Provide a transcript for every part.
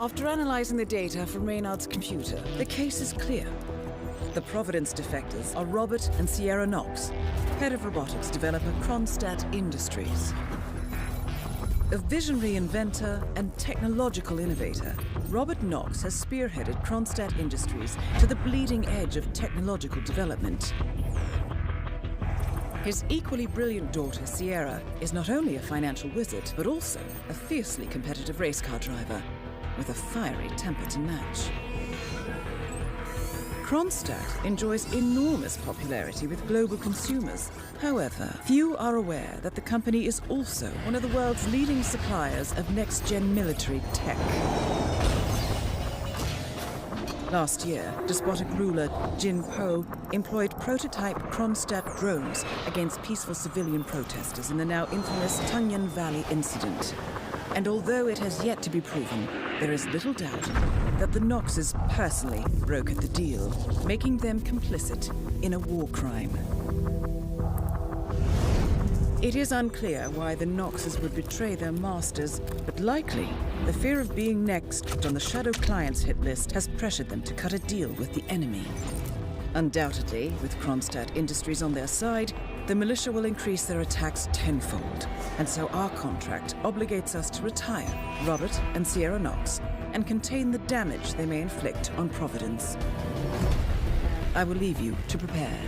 After analyzing the data from Reynard's computer, the case is clear. The Providence defectors are Robert and Sierra Knox, head of robotics developer Kronstadt Industries. A visionary inventor and technological innovator, Robert Knox has spearheaded Kronstadt Industries to the bleeding edge of technological development. His equally brilliant daughter, Sierra, is not only a financial wizard, but also a fiercely competitive race car driver, with a fiery temper to match. Kronstadt enjoys enormous popularity with global consumers. However, few are aware that the company is also one of the world's leading suppliers of next-gen military tech. Last year, despotic ruler Jin Po employed prototype Kronstadt drones against peaceful civilian protesters in the now infamous Tunyan Valley incident. And although it has yet to be proven, there is little doubt that the Knoxes personally brokered the deal, making them complicit in a war crime. It is unclear why the Knoxes would betray their masters, but likely the fear of being next on the Shadow Clients hit list has pressured them to cut a deal with the enemy. Undoubtedly, with Kronstadt Industries on their side, the militia will increase their attacks tenfold, and so our contract obligates us to retire Robert and Sierra Knox and contain the damage they may inflict on Providence. I will leave you to prepare.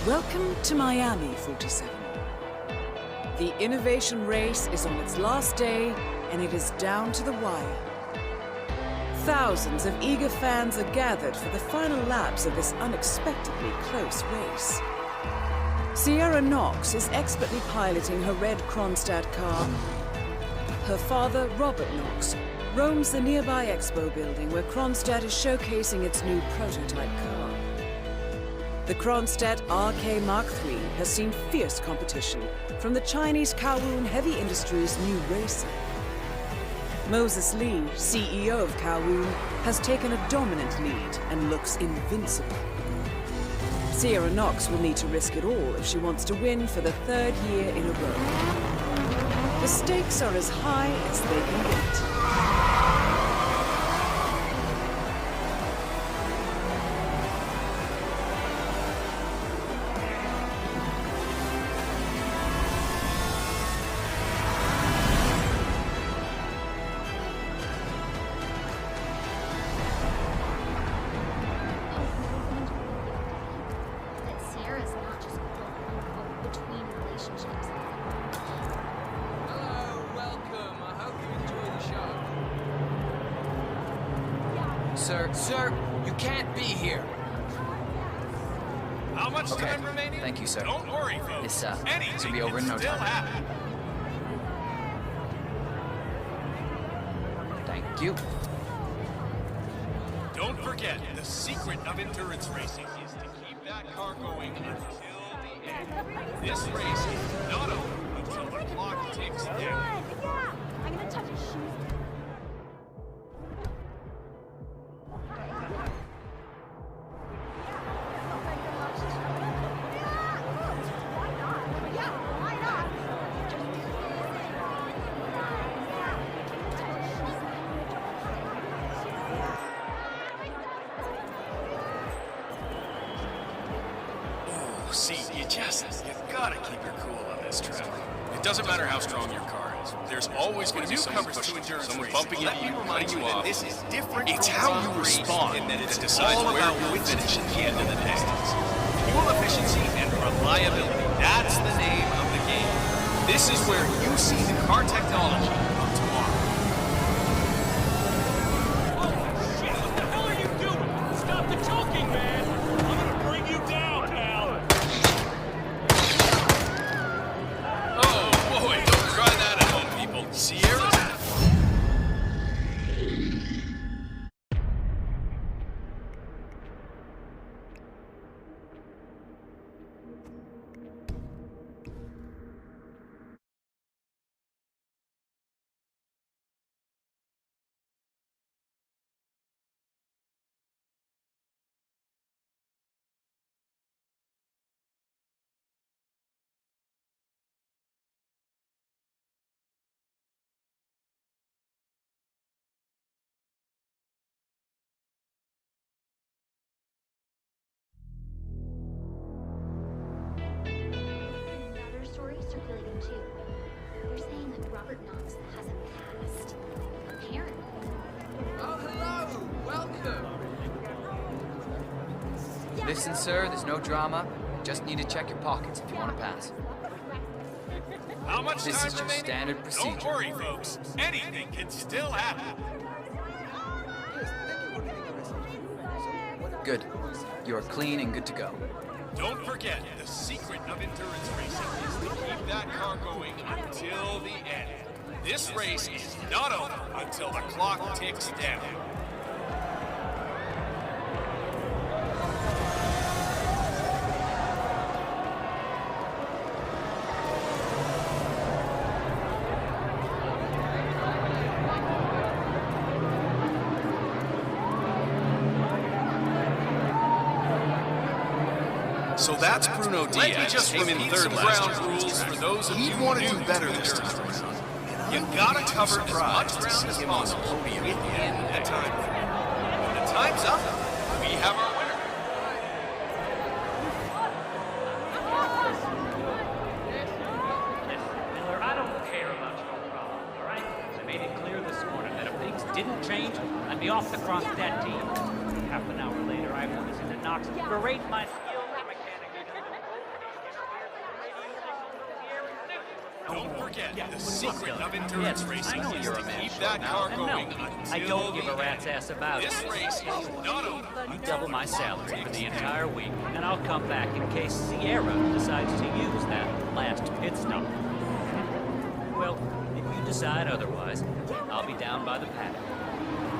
Welcome to Miami, 47. The innovation race is on its last day, and it is down to the wire. Thousands of eager fans are gathered for the final laps of this unexpectedly close race. Sierra Knox is expertly piloting her red Kronstadt car. Her father, Robert Knox, roams the nearby expo building where Kronstadt is showcasing its new prototype car. The Kronstadt RK Mark III has seen fierce competition from the Chinese Kowloon Heavy Industries' new racer. Moses Lee, CEO of Kowloon, has taken a dominant lead and looks invincible. Sierra Knox will need to risk it all if she wants to win for the third year in a row. The stakes are as high as they can get. Sir, you can't be here. How much time remaining? Thank you, sir. Don't worry, folks. This will be over in no still time. happen. Thank you. Don't forget, the secret of endurance racing is to keep that car going until the end. This race is not over until the clock ticks down. I'm gonna touch his shoes. See, you gotta keep your cool on this track. It doesn't matter how strong your car is. There's always going to be someone pushing you, someone bumping into you, cutting you off. This is different. It's how you respond that decides where you finish at the end of the day. Fuel efficiency and reliability. That's the name of the game. This is where you see the car technology of tomorrow. Oh, shit! What the hell are you doing? Stop the choking, man! I'm gonna bring you down, pal! Oh, boy, don't try that at home, people. Sierra's... Another story circulating too. They're saying that Robert Knox has a past. Apparently. Oh, hello! Welcome! Listen, sir, there's no drama. Just need to check your pockets if you want to pass. How much This time is just remaining? standard procedure. Don't worry, folks. Anything can still happen. Good. You are clean and good to go. Don't forget, the secret of endurance racing is to keep that car going until the end. This race is not over until the clock ticks down. So that's Bruno Diaz. Let me just came in third last year. Rules for those of you who want to do better this time. You gotta cover as much ground as possible within the time frame. When the time's up, we have our winner. Miller, I don't care about your problem, all right? I made it clear this morning that if things didn't change, I'd be off the Kronstadt team. Half an hour later, I was in the Knox berate my skills as a mechanic. Don't forget, the secret of endurance racing I know is you're to a man keep short that now, car and going no, until I don't give the a rat's end. ass about This it. race is not over. You double my salary for the entire week, and I'll come back in case Sierra decides to use that last pit stop. Well, if you decide otherwise, I'll be down by the paddock.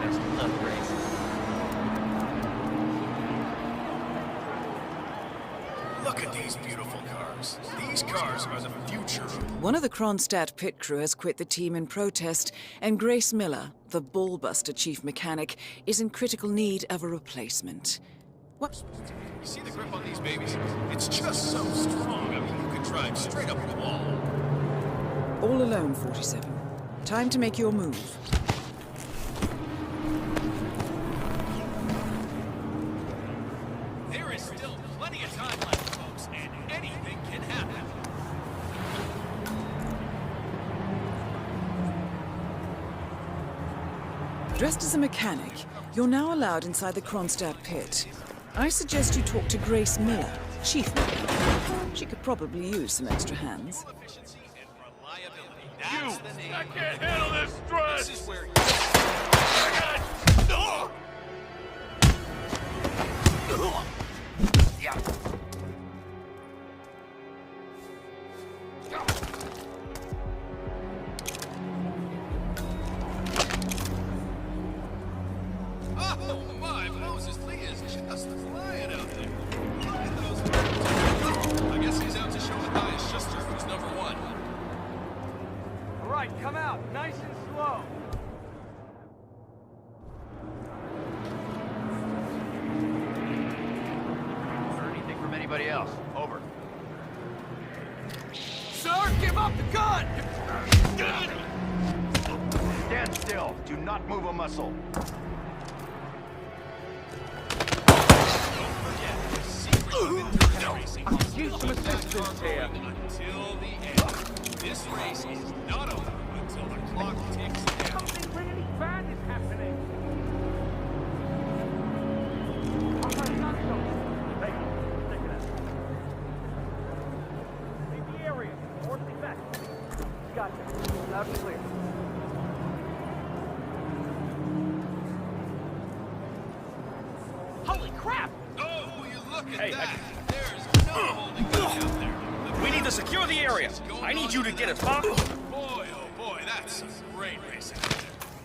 Best of luck, Grace. Look at these beautiful cars. These cars are the future. One of the Kronstadt pit crew has quit the team in protest, and Grace Miller, the ballbuster chief mechanic, is in critical need of a replacement. What? You see the grip on these babies? It's just so strong. I mean, you could drive straight up the wall. All alone, 47. Time to make your move. There is still plenty of time left, folks, and anything can happen. Dressed as a mechanic, you're now allowed inside the Kronstadt pit. I suggest you talk to Grace Miller, chief mechanic. She could probably use some extra hands. Efficiency and reliability. That's the name. I can't handle this stress! This is where you... Oh my, Moses Lee is just flying out there. Look at those birds. I guess he's out to show Matthias Schuster who's number one. right, come out, nice and slow. Heard anything from anybody else? Over. Sir, give up the gun! Stand still. Do not move a muscle. Until the end. This race is not over until the clock ticks down. Something really bad is happening. Hey, stick it out. Leave the area. Horsley back. Gotcha. Loud and clear. Holy crap! Oh, you look at Hey, that. There's no holding back out there. We need to secure the area. I need you to get us off. Boy, oh boy, that's some great racing.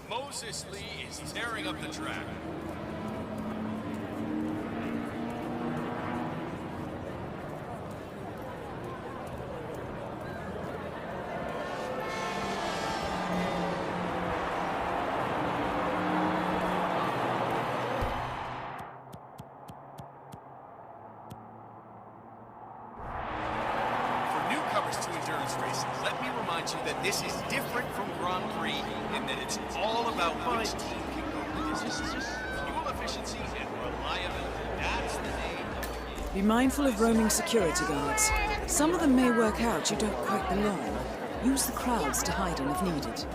Moses Lee is tearing up the track. To endurance racing, let me remind you that this is different from Grand Prix in that it's all about which team can go the distance. Fuel efficiency and reliability. That's the name of the game. Be mindful of roaming security guards. Some of them may work out you don't quite belong. Use the crowds to hide in if needed.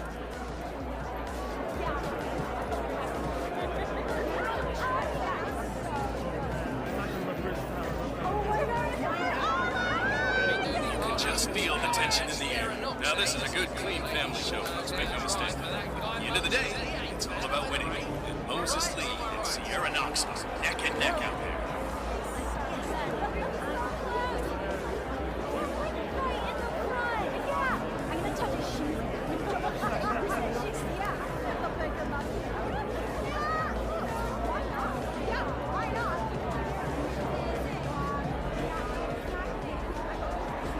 Just feel the tension in the air. Now this is a good, clean family show. Let's make no mistake. At the end of the day, it's all about winning. And Moses Lee and Sierra Knox are neck and neck out there. I'm gonna touch his shoes.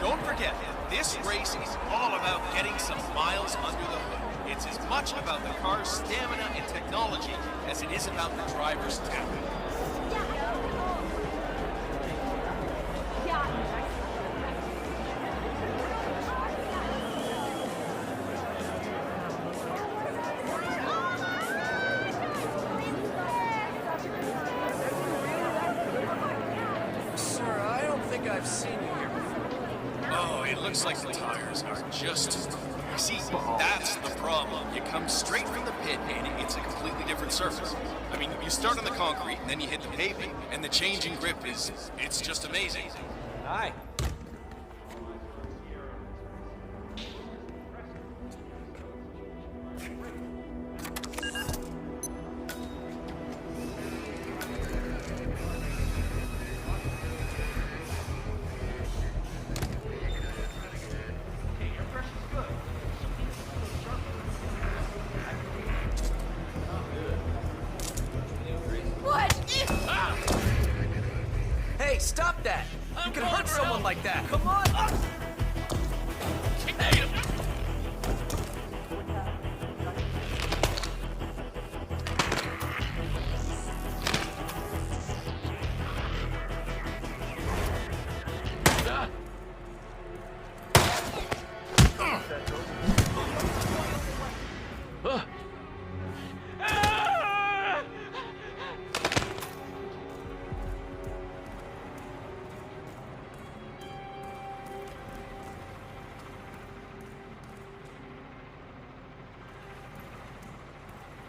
Don't forget, this race is all about getting some miles under the hood. It's as much about the car's stamina and technology as it is about the driver's talent. Sir, I don't think I've seen you here before. Oh, it looks like the tires are just... You see, that's the problem. You come straight from the pit and it's a completely different surface. I mean, you start on the concrete and then you hit the pavement, and the change in grip is... it's just amazing. Hi. Hey, stop that! You can hurt someone like that! Come on!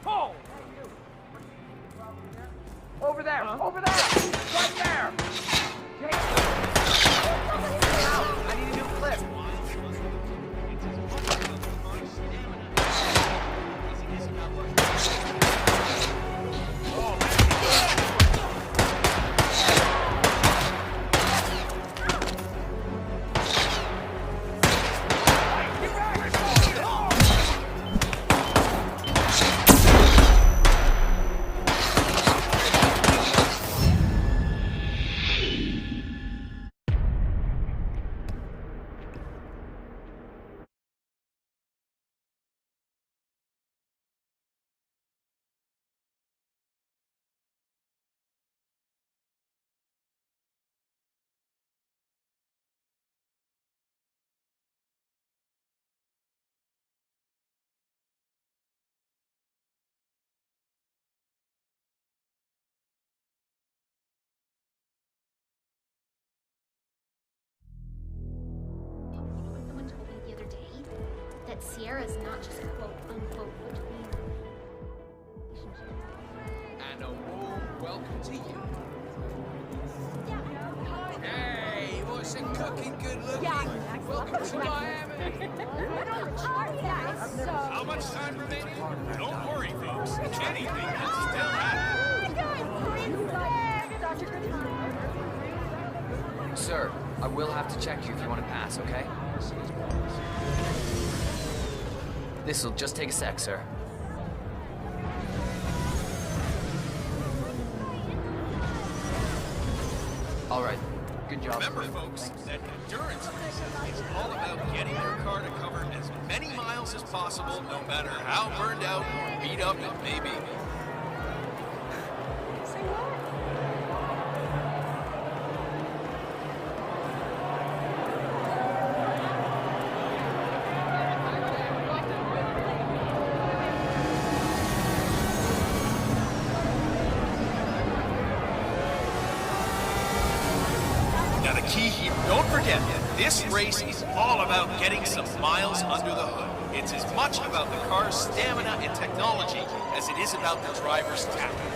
Pull! Over there! Over there! Right there! Take it out! I need a new clip! that Sierra's not just quote unquote between relationships. And a warm welcome to you. Hey, what's it cooking, good looking? Welcome to Miami. How much time remaining? Don't worry, folks. Anything can still happen. Sir, I will have to check you if you want to pass, okay? This'll just take a sec, sir. All right. Good job. Remember, folks, that endurance racing is all about getting your car to cover as many miles as possible, no matter how burned out or beat up it may be. Now the key here, don't forget, this race is all about getting some miles under the hood. It's as much about the car's stamina and technology as it is about the driver's tactic.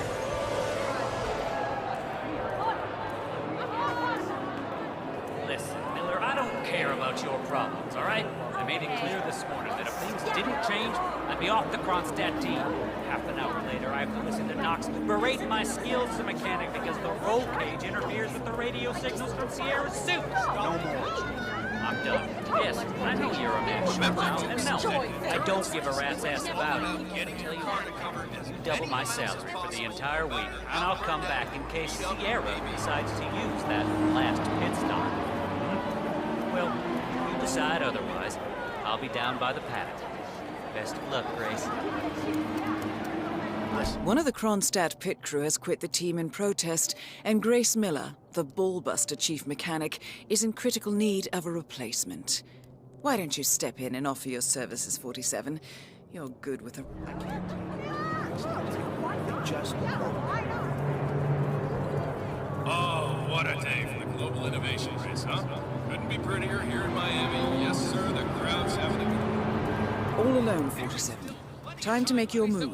Listen, Miller, I don't care about your problems, all right? I made it clear this morning that if things didn't change, I'd be off the Kronstadt team. Half an hour later, I have to listen to Knox berate my skills as a mechanic because the roll cage interferes with the radio signals from Sierra's suit. No more. I'm done. Yes, I know you're a man now, and no, I don't give a rat's ass about it. Tell you what, you double my salary for the entire week, and I'll come back in case Sierra decides to use that last pit stop. Well, if you decide otherwise, I'll be down by the paddock. Best of luck, Grace. One of the Kronstadt pit crew has quit the team in protest, and Grace Miller, the ballbuster chief mechanic, is in critical need of a replacement. Why don't you step in and offer your services, 47? You're good with a... Oh, what a day for the Global Innovation Race, huh? Couldn't be prettier here in Miami. Yes, sir, the crowd's having a... All alone, 47. Time to make your move.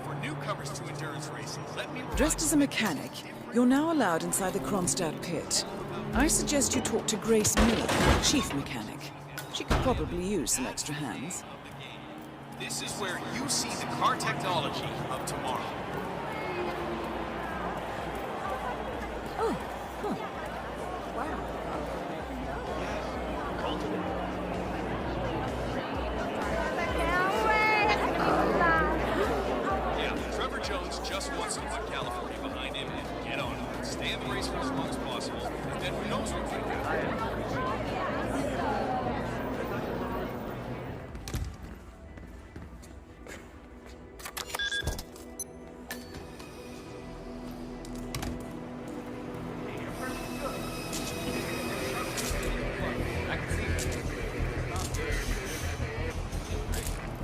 For newcomers to endurance races, let me... Dressed as a mechanic, you're now allowed inside the Kronstadt pit. I suggest you talk to Grace Miller, chief mechanic. She could probably use some extra hands. This is where you see the car technology of tomorrow. Oh, huh. Yeah, Trevor Jones just wants to put California behind him and get on it. Stay in the race for as long as possible, and then who knows what could happen.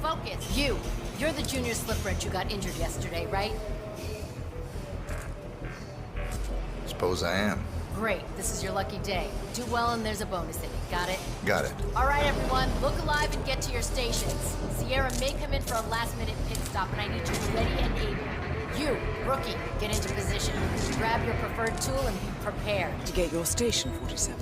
Focus, you! You're the junior slip wrench who got injured yesterday, right? Suppose I am. Great, this is your lucky day. Do well and there's a bonus in it, got it? Got it. All right, everyone, look alive and get to your stations. Sierra may come in for a last-minute pit stop, and I need you ready and able. You, rookie, get into position. Grab your preferred tool and be prepared. To get your station, 47.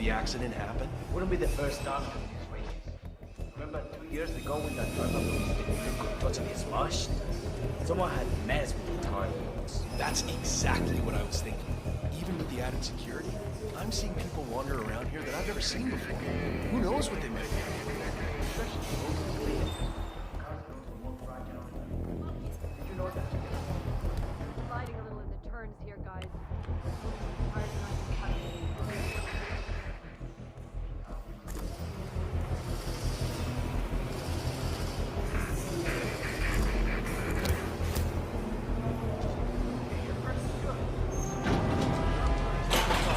the accident happened? Wouldn't be the first time from these races. Remember 2 years ago when that driver was touching his mush? Someone had messed with the time. That's exactly what I was thinking. Even with the added security, I'm seeing people wander around here that I've never seen before. Who knows what they might be? Did you know that? Sliding a little in the turns here, guys.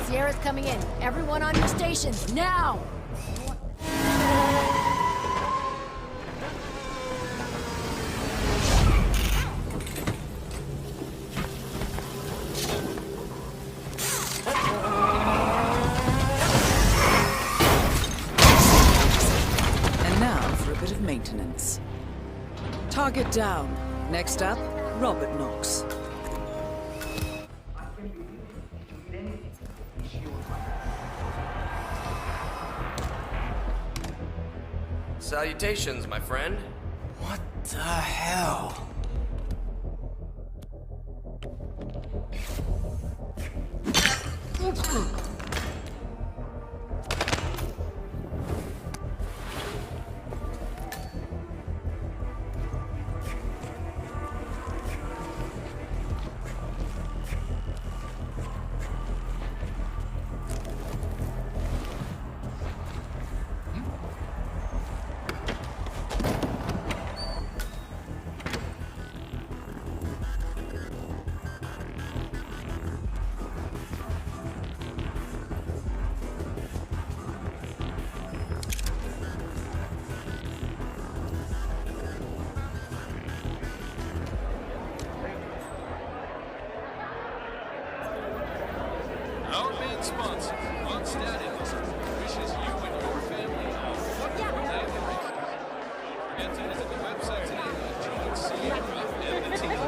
Sierra's coming in. Everyone on your stations, now! And now for a bit of maintenance. Target down. Next up, Robert Knox. Salutations, my friend. What the hell? Our main sponsor, Ronstadt Industries, wishes you and your family a wonderful day in the race. Forget to visit the website today to join Sierra and the team.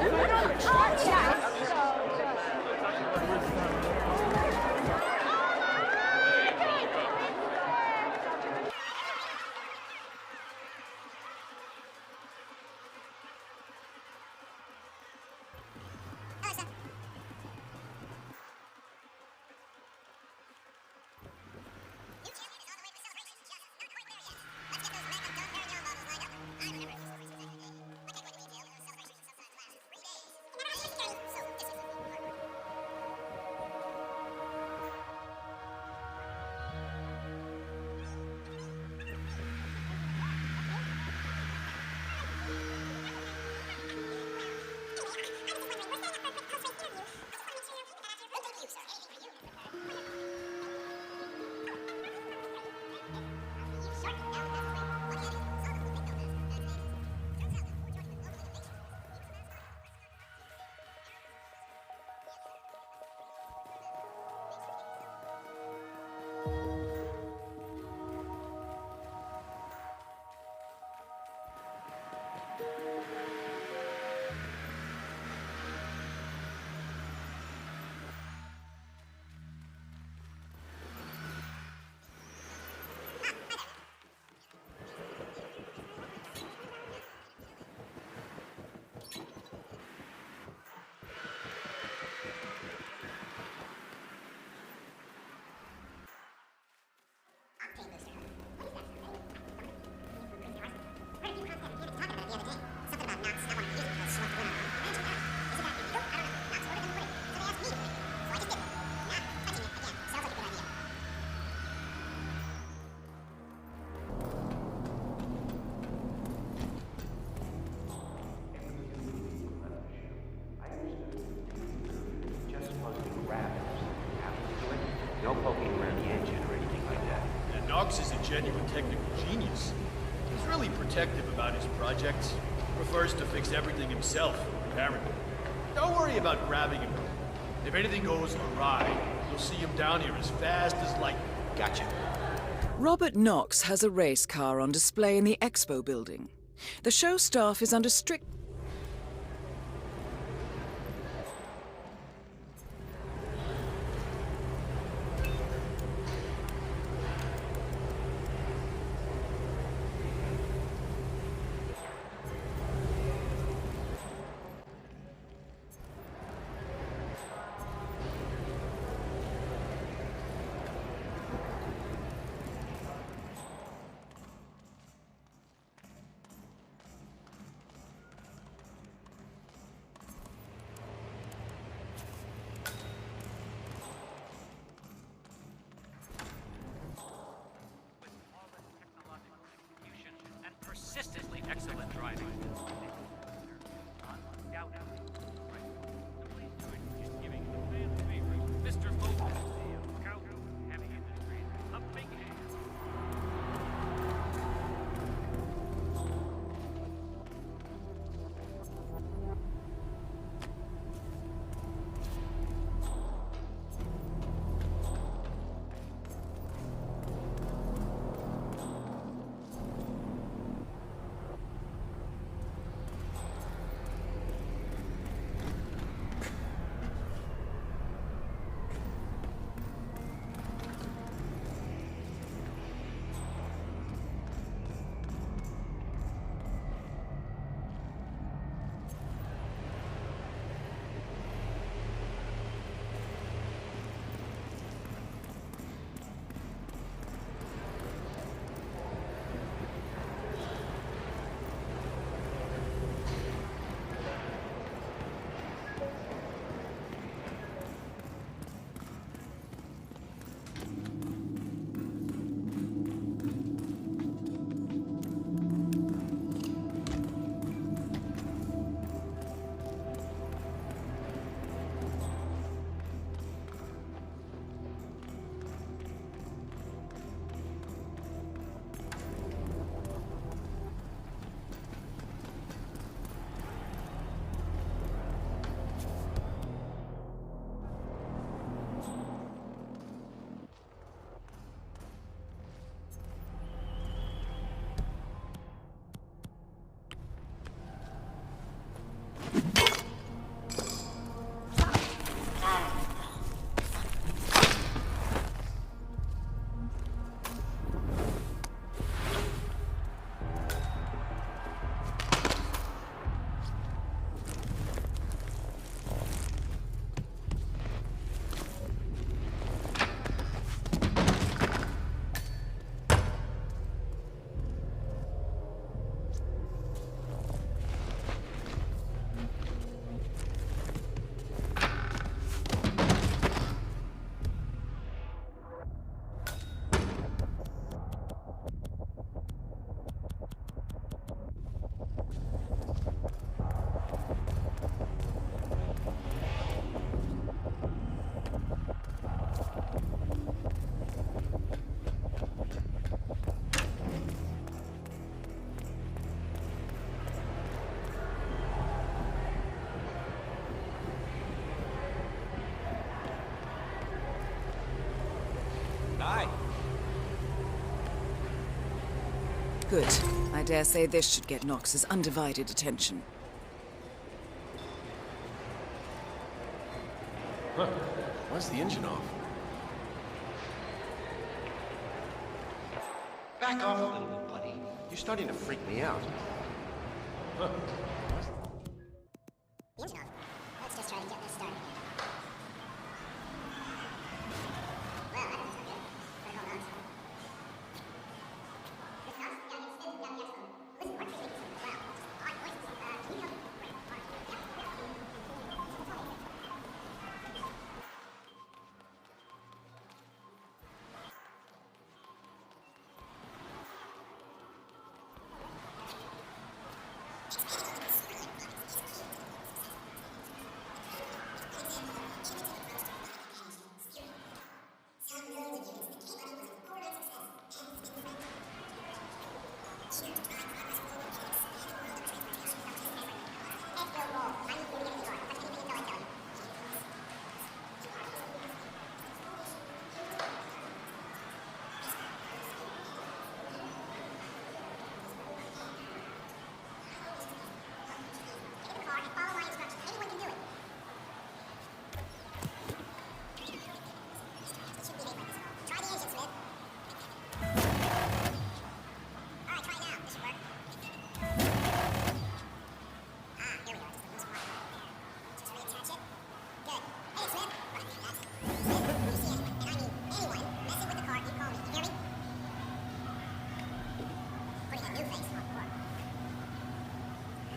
No poking around the engine or anything like that. And Knox is a genuine technical genius. He's really protective about his projects. Prefers to fix everything himself, apparently. Don't worry about grabbing him. If anything goes awry, you'll see him down here as fast as light. Gotcha. Robert Knox has a race car on display in the expo building. The show staff is under strict... Excellent driving. Undoubtedly. Right. So please join me in giving the fan favorite, Mr. Lopez, the scout of heavy industries, a big hand. Good. I dare say this should get Knox's undivided attention. Huh. Why's the engine off? Back off a little bit, buddy. You're starting to freak me out. Huh. Let's just try to get this started. Well, that was good. Better hold on. Miss Knox, yeah, it's good. Yeah, excellent. Listen, we're creating some wow. Odd voices.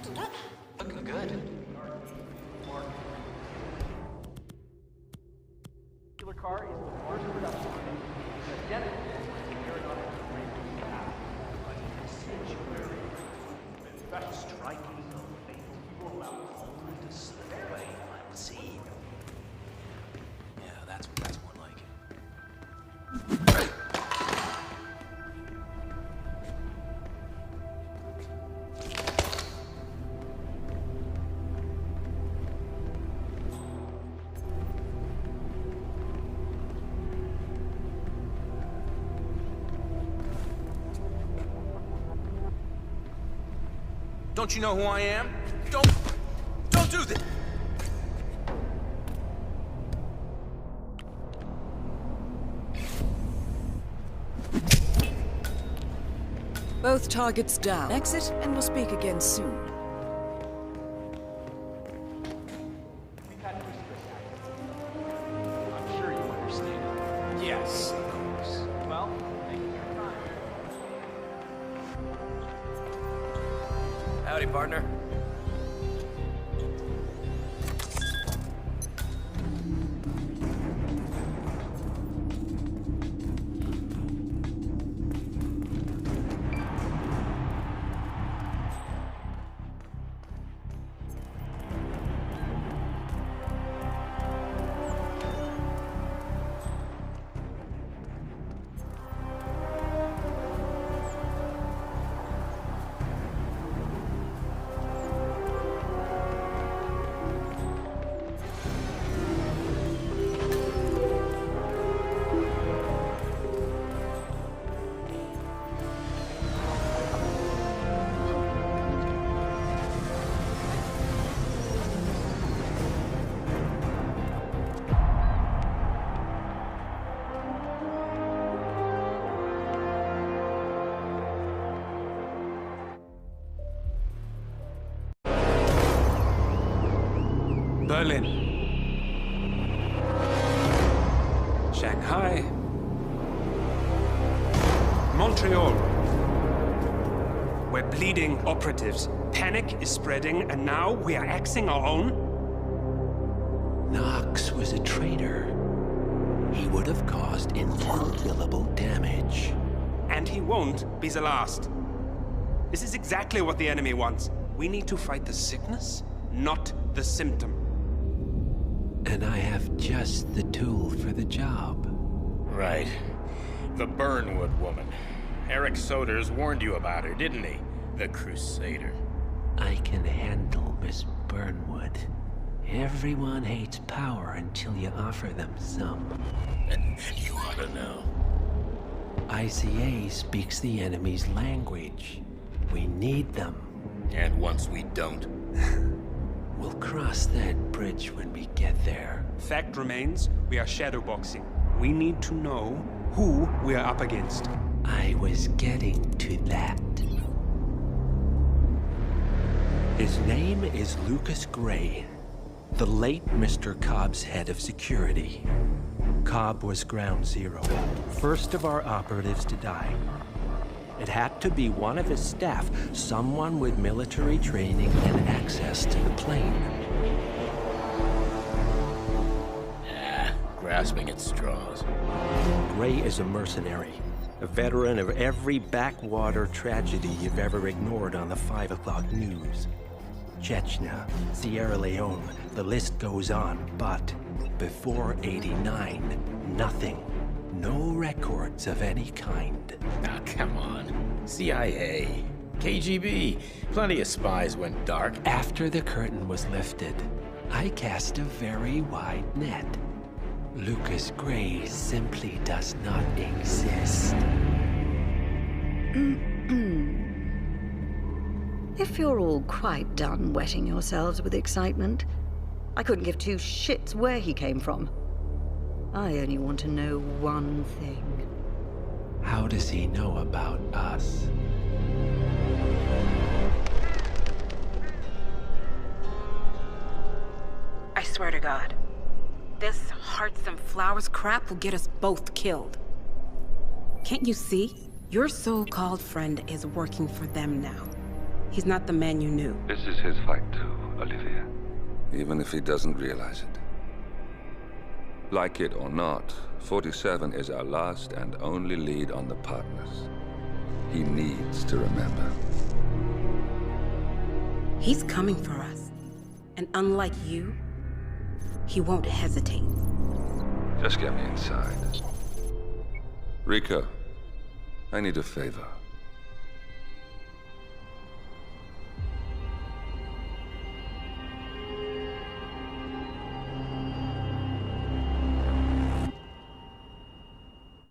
Can you help me? Looking good. Car is the worst production because identical to the aerodynamic range we have, but in a sanctuary. Don't you know who I am? Don't do this! Both targets down. Exit, and we'll speak again soon. I'm sure you understand. Yes, of course. Well, thank you for your time. Howdy, partner. Berlin, Shanghai, Montreal. We're bleeding operatives. Panic is spreading, and now we are axing our own? Knox was a traitor. He would have caused incalculable damage. And he won't be the last. This is exactly what the enemy wants. We need to fight the sickness, not the symptom. And I have just the tool for the job. Right. The Burnwood woman. Eric Soders warned you about her, didn't he? The Crusader. I can handle Miss Burnwood. Everyone hates power until you offer them some. You ought to know. ICA speaks the enemy's language. We need them. And once we don't... We'll cross that bridge when we get there. Fact remains, we are shadowboxing. We need to know who we are up against. I was getting to that. His name is Lucas Gray, the late Mr. Cobb's head of security. Cobb was ground zero, first of our operatives to die. It had to be one of his staff, someone with military training and access to the plane. Grasping at straws. Gray is a mercenary, a veteran of every backwater tragedy you've ever ignored on the 5 o'clock news. Chechnya, Sierra Leone, the list goes on, but before '89, nothing. No records of any kind. Ah, come on. CIA, KGB, plenty of spies went dark. After the curtain was lifted, I cast a very wide net. Lucas Gray simply does not exist. If you're all quite done wetting yourselves with excitement, I couldn't give two shits where he came from. I only want to know one thing. How does he know about us? I swear to God, this hearts and flowers crap will get us both killed. Can't you see? Your so-called friend is working for them now. He's not the man you knew. This is his fight too, Olivia. Even if he doesn't realize it. Like it or not, 47 is our last and only lead on the partners. He needs to remember. He's coming for us. And unlike you, he won't hesitate. Just get me inside. Rico, I need a favor.